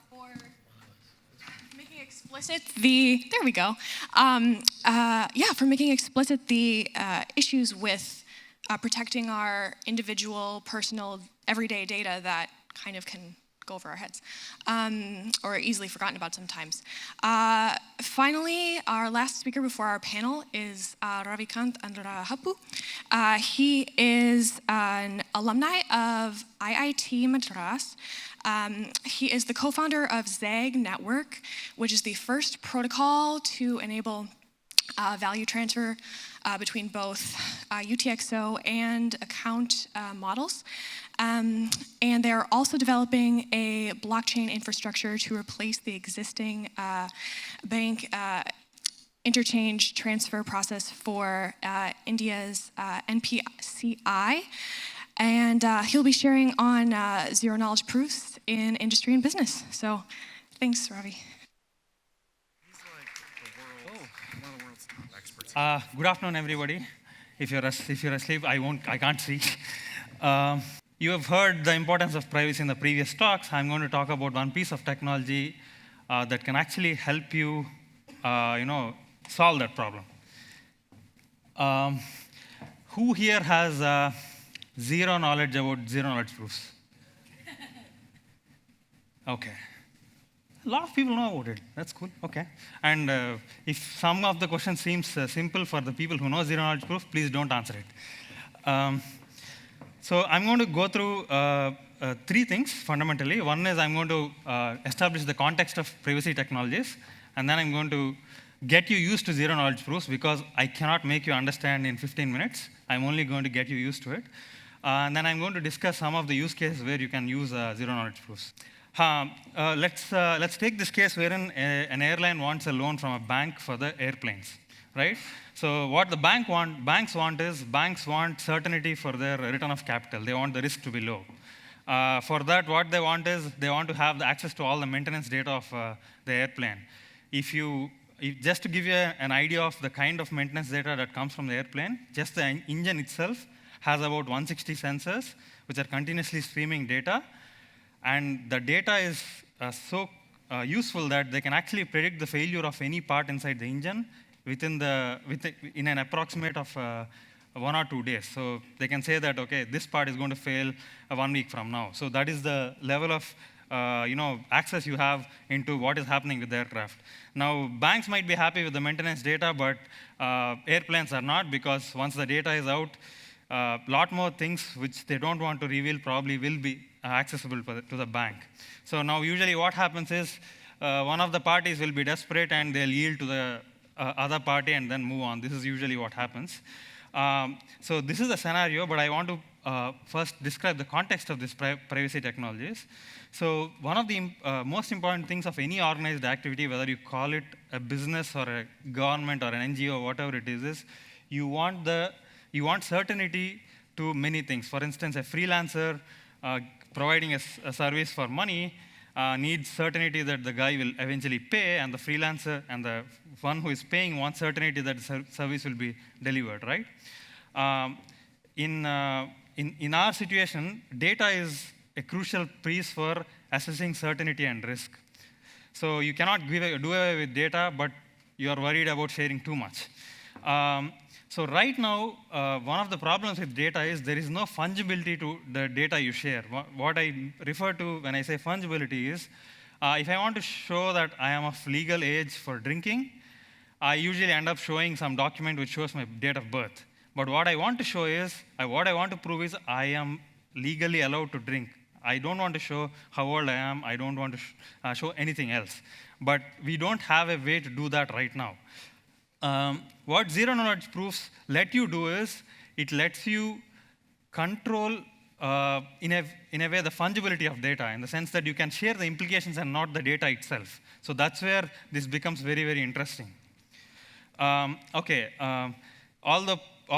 for making explicit there we go. For making explicit the issues with protecting our individual, personal, everyday data that kind of can go over our heads, or easily forgotten about sometimes. Finally, our last speaker before our panel is Ravikant Andrahapu. He is an alumni of IIT Madras. He is the co-founder of ZAG Network, which is the first protocol to enable value transfer between both UTXO and account models. And they're also developing a blockchain infrastructure to replace the existing bank interchange transfer process for India's NPCI. And he'll be sharing on zero-knowledge proofs in industry and business. So thanks, Ravi. Good afternoon, everybody. If you're asleep, I can't see. You have heard the importance of privacy in the previous talks. I'm going to talk about one piece of technology that can actually help you, solve that problem. Who here has zero knowledge about zero-knowledge proofs? Okay. A lot of people know about it. That's cool. Okay. And if some of the question seems simple for the people who know zero-knowledge proof, please don't answer it. So I'm going to go through three things fundamentally. One is I'm going to establish the context of privacy technologies, and then I'm going to get you used to zero-knowledge proofs because I cannot make you understand in 15 minutes. I'm only going to get you used to it. And then I'm going to discuss some of the use cases where you can use zero-knowledge proofs. Let's take this case wherein an airline wants a loan from a bank for the airplanes, right? So what the banks want certainty for their return of capital. They want the risk to be low. For that, what they want is they want to have the access to all the maintenance data of the airplane. Just to give you an idea of the kind of maintenance data that comes from the airplane, just the engine itself has about 160 sensors, which are continuously streaming data. And the data is so useful that they can actually predict the failure of any part inside the engine in an approximate of 1 or 2 days. So they can say that, okay, this part is going to fail 1 week from now. So that is the level of access you have into what is happening with the aircraft. Now, banks might be happy with the maintenance data, but airplanes are not, because once the data is out, a lot more things which they don't want to reveal probably will be accessible to the bank. So now usually what happens is one of the parties will be desperate and they'll yield to the other party and then move on. This is usually what happens. So this is a scenario, but I want to first describe the context of this privacy technologies. So one of the most important things of any organized activity, whether you call it a business or a government or an NGO or whatever it is you want certainty to many things. For instance, a freelancer providing a service for money needs certainty that the guy will eventually pay, and the freelancer and the one who is paying wants certainty that the service will be delivered, right? In our situation, data is a crucial piece for assessing certainty and risk. So you cannot do away with data, but you are worried about sharing too much. So right now, one of the problems with data is there is no fungibility to the data you share. What I refer to when I say fungibility is, if I want to show that I am of legal age for drinking, I usually end up showing some document which shows my date of birth. But what I want to show is, what I want to prove is I am legally allowed to drink. I don't want to show how old I am. I don't want to show anything else. But we don't have a way to do that right now. What zero-knowledge proofs let you do is, it lets you control, in a way, the fungibility of data, in the sense that you can share the implications and not the data itself. So that's where this becomes very, very interesting. All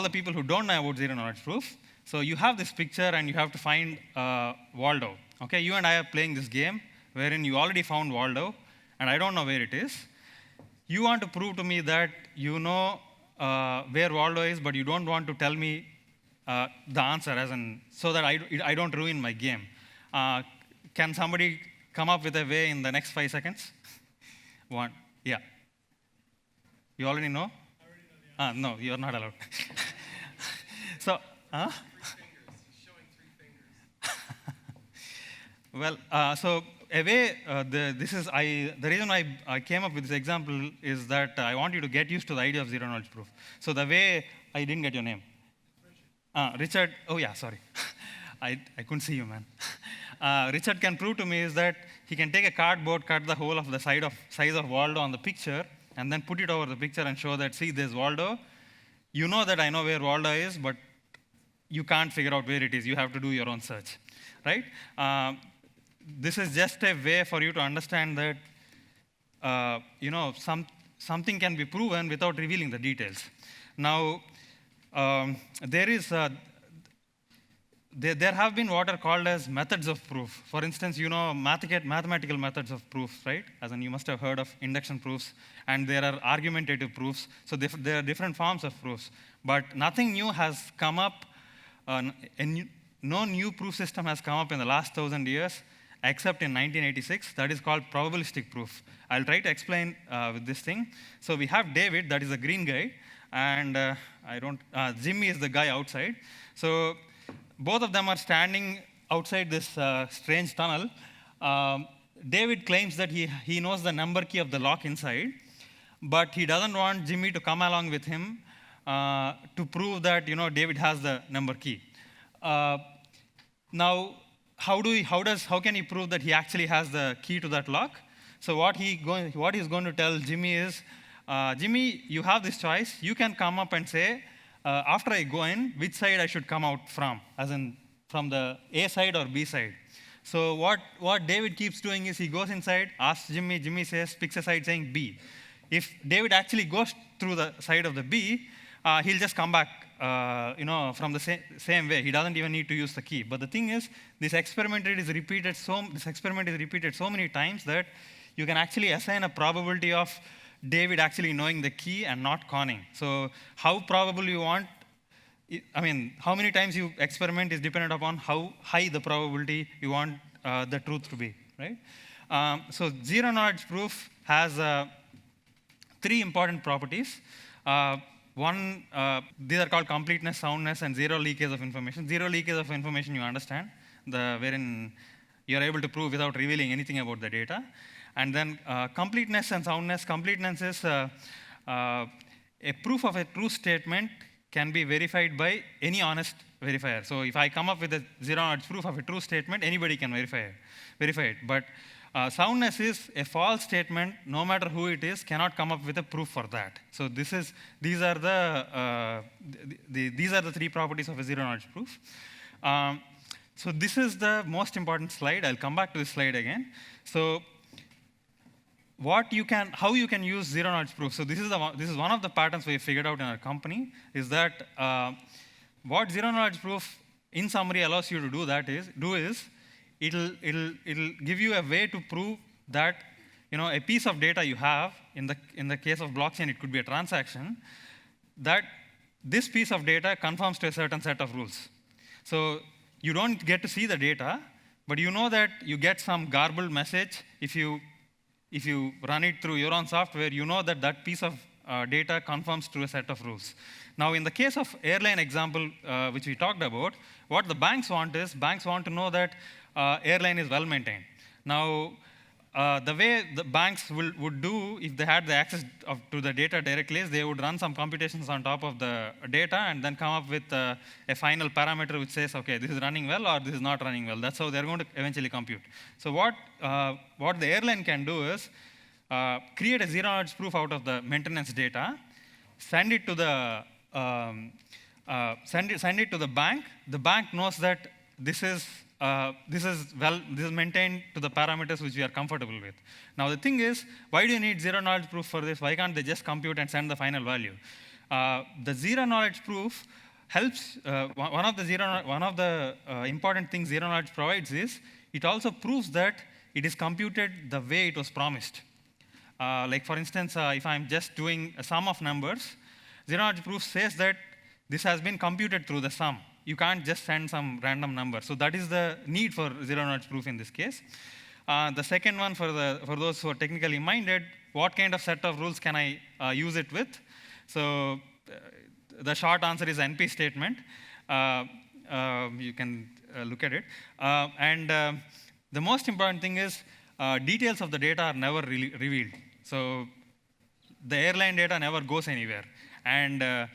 the people who don't know about zero-knowledge proof, so you have this picture and you have to find Waldo. Okay, you and I are playing this game wherein you already found Waldo, and I don't know where it is. You want to prove to me that you know where Waldo is, but you don't want to tell me the answer, so that I don't ruin my game. Can somebody come up with a way in the next 5 seconds? One. Yeah. You already know? No, you're not allowed. So, well, so a way, the reason why I came up with this example is that I want you to get used to the idea of zero knowledge proof. So the way, I didn't get your name. Richard, oh yeah, sorry. I couldn't see you, man. Richard can prove to me is that he can take a cardboard, cut the hole of the size of Waldo on the picture, and then put it over the picture and show that, see, there's Waldo. You know that I know where Waldo is, but you can't figure out where it is. You have to do your own search, right? This is just a way for you to understand that, something can be proven without revealing the details. Now, there have been what are called as methods of proof. For instance, mathematical methods of proof, right? As in, you must have heard of induction proofs, and there are argumentative proofs. So there are different forms of proofs. But nothing new has come up, no new proof system has come up in the last 1,000 years, except in 1986. That is called probabilistic proof. I'll try to explain with this thing. So we have David, that is the green guy, and Jimmy is the guy outside. So both of them are standing outside this strange tunnel. David claims that he knows the number key of the lock inside, but he doesn't want Jimmy to come along with him to prove that David has the number key. Now, how can he prove that he actually has the key to that lock? So what he's going to tell Jimmy is, Jimmy, you have this choice. You can come up and say, after I go in, which side I should come out from, as in from the A side or B side. So what David keeps doing is he goes inside, asks Jimmy, Jimmy picks a side saying B. If David actually goes through the side of the B, he'll just come back from the same way. He doesn't even need to use the key. But the thing is, this experiment is repeated so many times that you can actually assign a probability of David actually knowing the key and not conning. So how probable you want, how many times you experiment is dependent upon how high the probability you want the truth to be, right? So zero knowledge proof has 3 important properties. One, these are called completeness, soundness, and zero leakage of information. Zero leakage of information, you understand, wherein you're able to prove without revealing anything about the data. And then completeness and soundness. Completeness is a proof of a true statement can be verified by any honest verifier. So if I come up with a zero knowledge proof of a true statement, anybody can verify it. But soundness is a false statement, no matter who it is, cannot come up with a proof for that. So these are the 3 properties of a zero knowledge proof. So this is the most important slide. I'll come back to this slide again. So how you can use zero knowledge proof. So this is one of the patterns we figured out in our company, is that what zero knowledge proof in summary allows you to do is it'll give you a way to prove that a piece of data you have, in the case of blockchain it could be a transaction, that this piece of data conforms to a certain set of rules. So you don't get to see the data, but you know that you get some garbled message if you run it through your own software. You know that piece of data conforms to a set of rules. Now, in the case of airline example, which we talked about, what the banks want to know that airline is well maintained. Now, the way the banks would do if they had the access to the data directly is they would run some computations on top of the data and then come up with a final parameter which says, okay, this is running well or this is not running well. That's how they're going to eventually compute. So what the airline can do is create a zero knowledge proof out of the maintenance data, send it to the bank. The bank knows that this is maintained to the parameters which we are comfortable with. Now the thing is, why do you need zero knowledge proof for this? Why can't they just compute and send the final value? The zero knowledge proof helps. One of the important things zero knowledge provides is it also proves that it is computed the way it was promised. Like for instance, if I'm just doing a sum of numbers, zero knowledge proof says that this has been computed through the sum. You can't just send some random number. So that is the need for zero knowledge proof in this case. The second one, for those who are technically minded, what kind of set of rules can I use it with? So the short answer is NP statement. You can look at it. The most important thing is details of the data are never really revealed. So the airline data never goes anywhere. And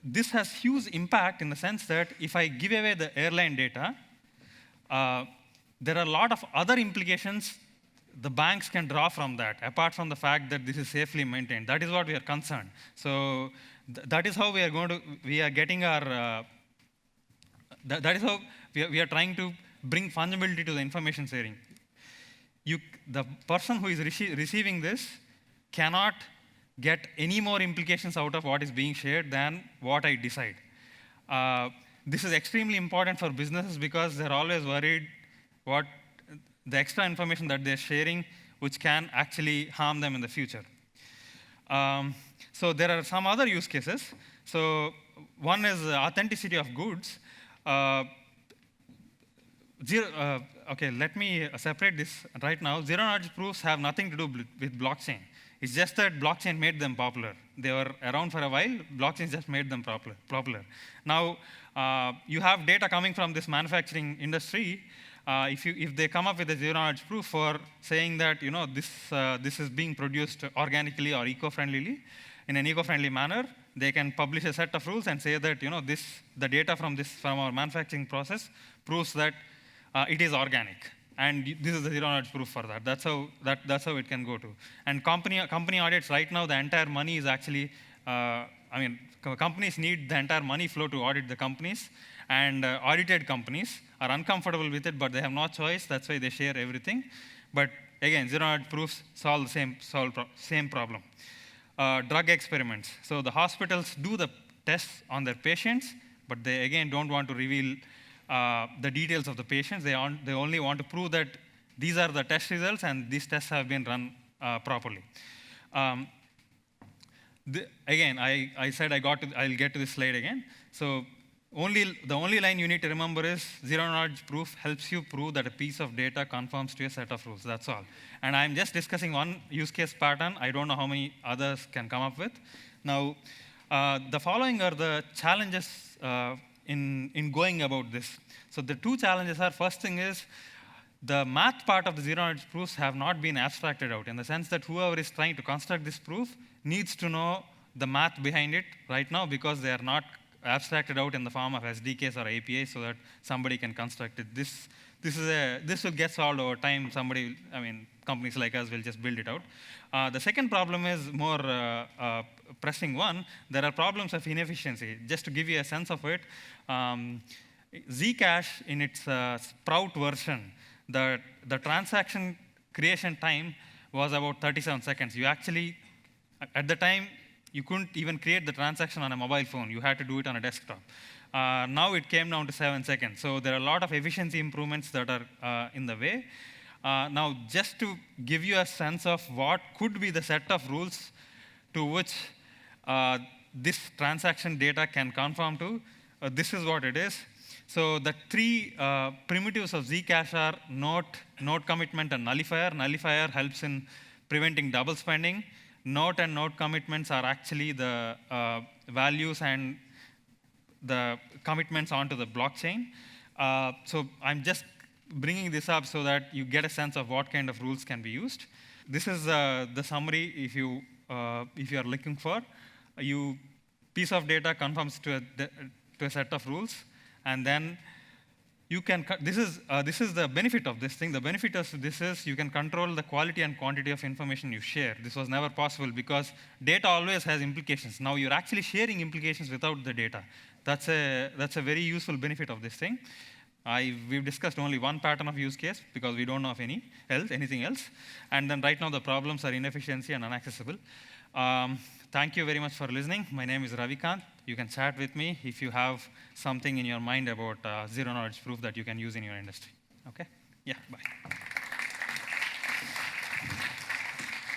this has huge impact in the sense that if I give away the airline data, there are a lot of other implications the banks can draw from that, apart from the fact that this is safely maintained. That is what we are concerned. So that is how we are getting our, that is how we are trying to bring fungibility to the information sharing. The person who is receiving this cannot get any more implications out of what is being shared than what I decide. This is extremely important for businesses because they're always worried what the extra information that they're sharing, which can actually harm them in the future. So there are some other use cases. So one is authenticity of goods. Okay, let me separate this right now. Zero-knowledge proofs have nothing to do with blockchain. It's just that blockchain made them popular. They were around for a while. Blockchain just made them popular. Now, you have data coming from this manufacturing industry. If they come up with a zero-knowledge proof for saying that this is being produced organically or eco-friendlily, in an eco-friendly manner, they can publish a set of rules and say that the data from our manufacturing process proves that it is organic, and this is the zero-knowledge proof for that. That's how it can go to. And company audits right now, the entire money is actually, companies need the entire money flow to audit the companies, and audited companies are uncomfortable with it, but they have no choice. That's why they share everything. But again, zero-knowledge proofs solve the same problem. Drug experiments. So the hospitals do the tests on their patients, but they again don't want to reveal the details of the patients. They only want to prove that these are the test results and these tests have been run properly. Again, I said I'll get to this slide again. So the only line you need to remember is zero-knowledge proof helps you prove that a piece of data conforms to a set of rules. That's all. And I'm just discussing one use case pattern. I don't know how many others can come up with. Now, the following are the challenges in going about this. So the two challenges are, first thing is, the math part of the zero-knowledge proofs have not been abstracted out, in the sense that whoever is trying to construct this proof needs to know the math behind it right now, because they are not abstracted out in the form of SDKs or APIs so that somebody can construct it. This will get solved over time. Companies like us will just build it out. The second problem is more pressing one. There are problems of inefficiency. Just to give you a sense of it, Zcash in its Sprout version, the transaction creation time was about 37 seconds. You actually, at the time, you couldn't even create the transaction on a mobile phone. You had to do it on a desktop. Now it came down to 7 seconds. So there are a lot of efficiency improvements that are in the way. Now, just to give you a sense of what could be the set of rules to which this transaction data can conform to, this is what it is. So the three primitives of Zcash are note commitment, and nullifier. Nullifier helps in preventing double spending. Note and note commitments are actually the values and the commitments onto the blockchain. So I'm just bringing this up so that you get a sense of what kind of rules can be used. This is the summary if you are looking for. Piece of data conforms to a set of rules, and then you can, this is the benefit of this thing. The benefit of this is you can control the quality and quantity of information you share. This was never possible because data always has implications. Now you're actually sharing implications without the data. That's a very useful benefit of this thing. We've discussed only one pattern of use case because we don't know of anything else. And then right now the problems are inefficiency and inaccessible. Thank you very much for listening. My name is Ravikant. You can chat with me if you have something in your mind about zero-knowledge proof that you can use in your industry. Okay? Yeah, bye.